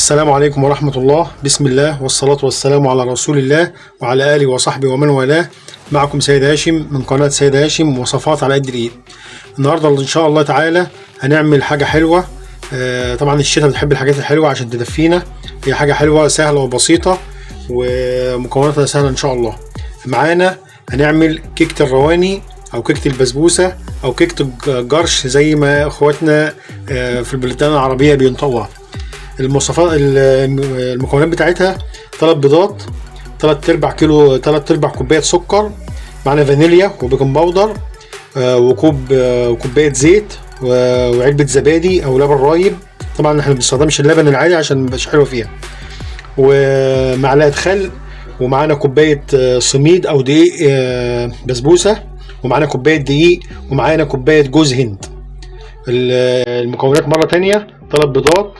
السلام عليكم ورحمة الله. بسم الله والصلاة والسلام على رسول الله وعلى آله وصحبه ومن والاه. معكم سيد هاشم من قناة سيد هاشم وصفات على قد الإيد. النهاردة إن شاء الله تعالى هنعمل حاجة حلوة. طبعا الشتاء بتحب الحاجات الحلوة عشان تدفينا. هي حاجة حلوة سهلة وبسيطة ومكوناتها سهلة إن شاء الله. معانا هنعمل كيكة الرواني أو كيكة البسبوسة أو كيكة الجرش زي ما إخواتنا في البلدان العربية بينطقوها. المكونات بتاعتها 3 بيضات، 3/4 كوبايه سكر، معانا فانيليا وبيكنج باودر وكوبايه زيت وعلبه زبادي او لبن رايب. طبعا احنا ما بنستخدمش اللبن العادي عشان مبقاش حلو فيها، ومعلقه خل، ومعانا كوبايه سميد او دقيق بسبوسه، ومعانا كوبايه دقيق، ومعانا كوبايه جوز هند. المكونات مره تانية: 3 بيضات،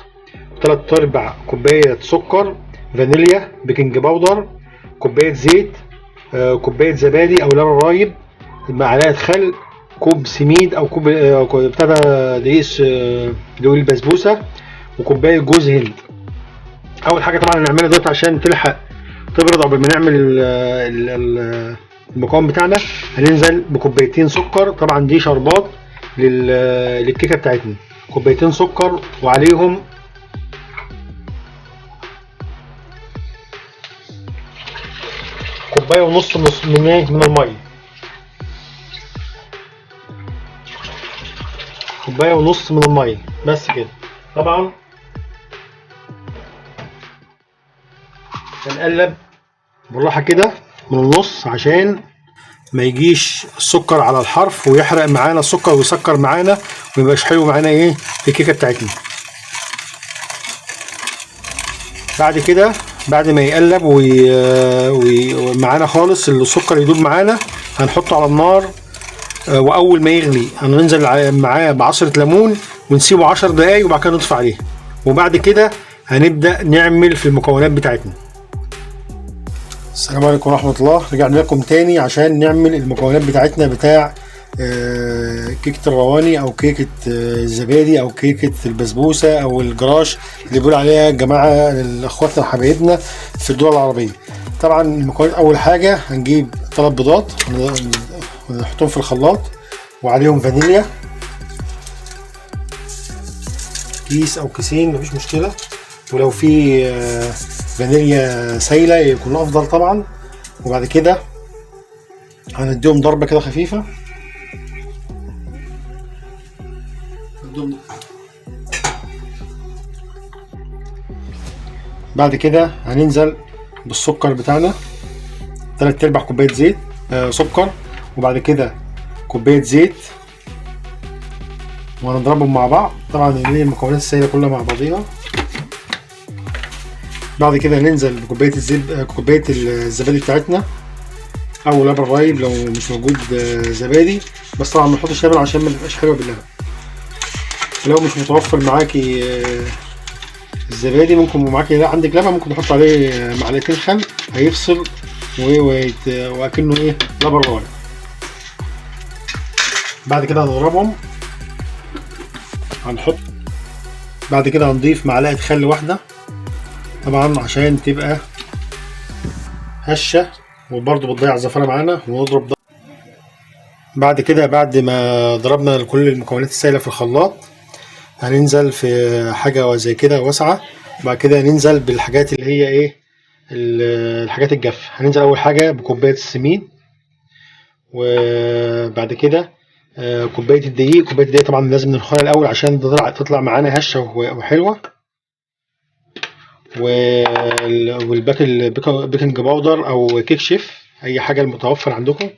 3/4 كوباية سكر، فانيليا، بيكنج باودر، كوباية زيت، كوباية زبادي أو لبن رايب، معلقة خل، كوب سميد أو كوب ابتدى دقيق البسبوسة، وكوباية جوز هند. أول حاجة طبعا هنعملها دلوقتي عشان تلحق تبرد قبل ما نعمل المكون بتاعنا، هننزل بكوبايتين سكر. طبعا دي شربات للكيكة بتاعتنا. كوبايتين سكر وعليهم كوبايه ونص من الميه. كوبايه ونص من الميه بس كده. طبعا هنقلب بالراحه كده من النص عشان ما يجيش السكر على الحرف ويحرق معانا السكر ويسكر معانا وميبقاش حلو معانا في الكيكه بتاعتنا. بعد كده بعد ما يقلب ومعانا خالص السكر يدوب معانا، هنحطه على النار، واول ما يغلي هننزل معاه بعصرة ليمون ونسيبه 10 دقايق وبعد كده نطفي عليه. وبعد كده هنبدأ نعمل في المكونات بتاعتنا. السلام عليكم ورحمة الله. رجعنا لكم تاني عشان نعمل المكونات بتاعتنا بتاع كيكة الرواني او كيكة الزبادي او كيكة البسبوسة او الجراش اللي بيقول عليها جماعة اخواتنا وحبايبنا في الدول العربية. طبعا المكونات: اول حاجة هنجيب 3 بيضات ونحطهم في الخلاط وعليهم فانيليا، كيس او كيسين مفيش مشكلة، ولو في فانيليا سايلة يكون افضل طبعا. وبعد كده هنديهم ضربة كده خفيفة. بعد كده هننزل بالسكر بتاعنا، 3/4 كوباية زيت سكر، وبعد كده كوباية زيت، وهنضربهم مع بعض. طبعا المكونات السائلة كلها مع بعضيها. بعد كده هننزل بكوباية كوباية الزبادي بتاعتنا او لبن رايب لو مش موجود زبادي، بس طبعا ما نحطش لبن عشان ما تبقاش حلوه باللبن. لو مش متوفر معاكي الزبادي ممكن معاكي عندك لبن ممكن تحط عليه معلقتين خل هيفصل واكنه لبن رايب. بعد كده هنضربهم. بعد كده هنضيف معلقه خل واحده طبعا عشان تبقى هشه وبرضه بتضيع الزفاره معانا، ونضرب ده. بعد كده بعد ما ضربنا كل المكونات السائله في الخلاط هننزل في حاجه زي كده واسعه. بعد كده ننزل بالحاجات اللي هي الحاجات الجافه. هننزل اول حاجه بكوبايه السميد، وبعد كده كوبايه الدقيق. كوبايه الدقيق طبعا لازم ننخلها الاول عشان تطلع معانا هشه وحلوه، والبيكنج باودر او كيك شيف اي حاجه المتوفر عندكم.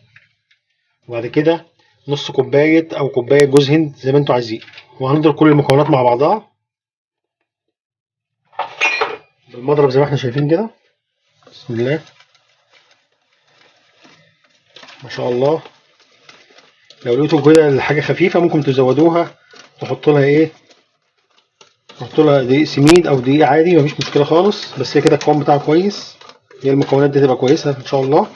وبعد كده نص كوبايه او كوبايه جوز هند زي ما انتوا عايزين. وهنضرب كل المكونات مع بعضها بالمضرب زي ما احنا شايفين كده. بسم الله ما شاء الله. لو لقيتوا كده الحاجه خفيفه ممكن تزودوها، تحط لها دقيق سميد او دقيق عادي مفيش مشكله خالص، بس هي كده القوام بتاعها كويس. هي المكونات دي تبقى كويسه ان شاء الله.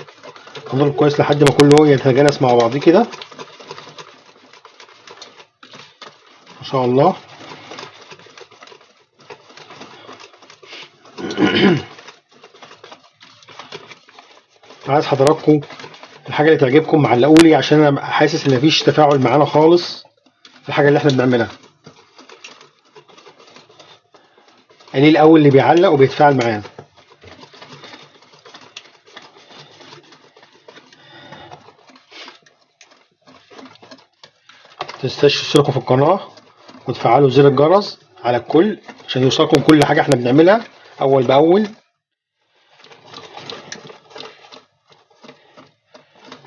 هنضرب كويس لحد ما كله يتجانس مع بعضيه كده ما شاء الله. عايز حضراتكم الحاجه اللي تعجبكم علقولي، عشان انا حاسس ان مفيش تفاعل معانا خالص في الحاجه اللي احنا بنعملها. قليل الاول اللي بيعلق وبيتفاعل معانا. متنساش تشتركوا في القناه وتفعلوا زر الجرس على الكل عشان يوصلكم كل حاجه احنا بنعملها اول باول.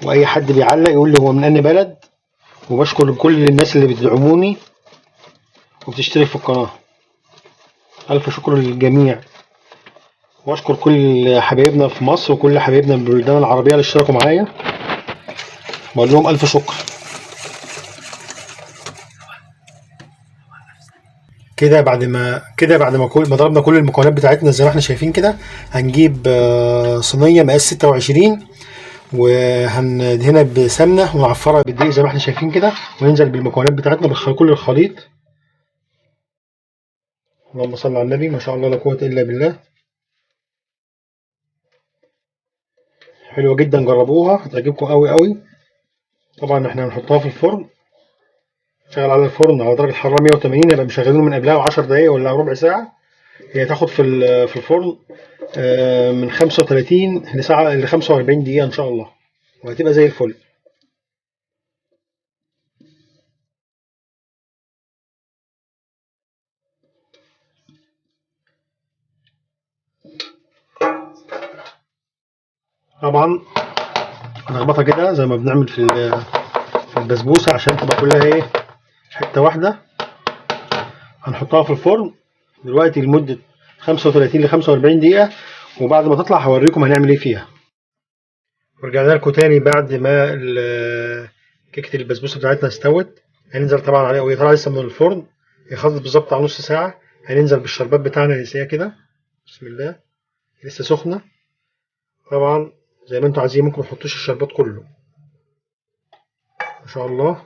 واي حد بيعلق يقول لي هو من انهي بلد، وبشكر كل الناس اللي بتدعموني وبتشترك في القناه. الف شكر للجميع، واشكر كل حبايبنا في مصر وكل حبايبنا من البلدان العربيه اللي اشتركوا معايا، بقول لهم الف شكر. كده بعد ما ضربنا كل المكونات بتاعتنا زي ما احنا شايفين كده، هنجيب صينيه مقاس 26 وهندهنها بسمنه ونعفرها بالدقيق زي ما احنا شايفين كده، وننزل بالمكونات بتاعتنا كل الخليط. اللهم صل على النبي، ما شاء الله لا قوه الا بالله. حلوه جدا، جربوها هتعجبكم قوي قوي. طبعا احنا هنحطها في الفرن، شغل على الفرن على درجه حراره 180، يبقى مشغلينه من قبلها 10 دقايق ولا ربع ساعه. هي تاخد في الفرن من 35 لساعه ل 45 دقيقه ان شاء الله، وهتبقى زي الفل. طبعا هنخبطها كده زي ما بنعمل في البسبوسه عشان تبقى كلها ايه حته واحده. هنحطها في الفرن دلوقتي لمده 35 ل 45 دقيقه، وبعد ما تطلع هوريكم هنعمل ايه فيها. ورجعنا لكم تاني بعد ما كيكه البسبوسه بتاعتنا استوت. هننزل طبعا عليها وهي طالعه لسه من الفرن، هي خدت بالظبط على نص ساعه. هننزل بالشربات بتاعنا نسقيها كده، بسم الله، لسه سخنه. طبعا زي ما انتوا عايزين، ممكن متحطوش الشربات كله، ما شاء الله.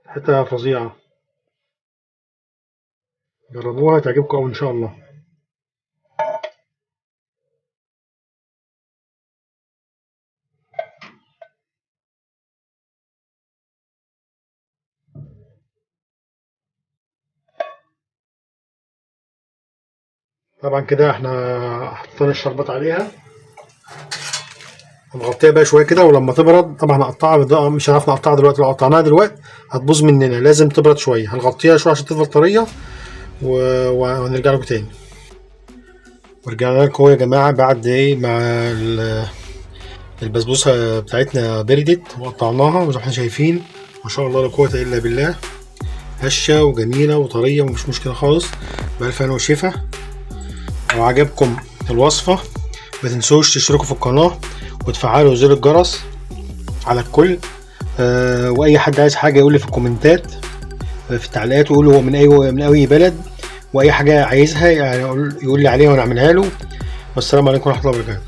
حتة فظيعة، جربوها تعجبكم أوي إن شاء الله. طبعا كده احنا حطينا الشربات عليها، هنغطيها بقى شوية كده، ولما تبرد طبعا هنقطعها. مش هنعرف نقطعها دلوقتي، لو قطعناها دلوقتي هتبوظ مننا، لازم تبرد شوية. هنغطيها شوية عشان تفضل طرية وهنرجع لكم تاني. ورجعنا لكم يا جماعة بعد ايه مع البسبوسة بتاعتنا بردت وقطعناها، وزي ما احنا شايفين ما شاء الله لا قوة إلا بالله، هشة وجميلة وطرية ومش مشكلة خالص. بألف هنا وشفا. لو عجبكم الوصفة ما تنسوش تشتركوا في القناة وتفعلوا زر الجرس على الكل. واي حد عايز حاجة يقول لي في الكومنتات في التعليقات، ويقول هو من اي بلد، واي حاجة عايزها يعني يقول لي عليها وانا اعملها له. والسلام عليكم ورحمة الله وبركاته.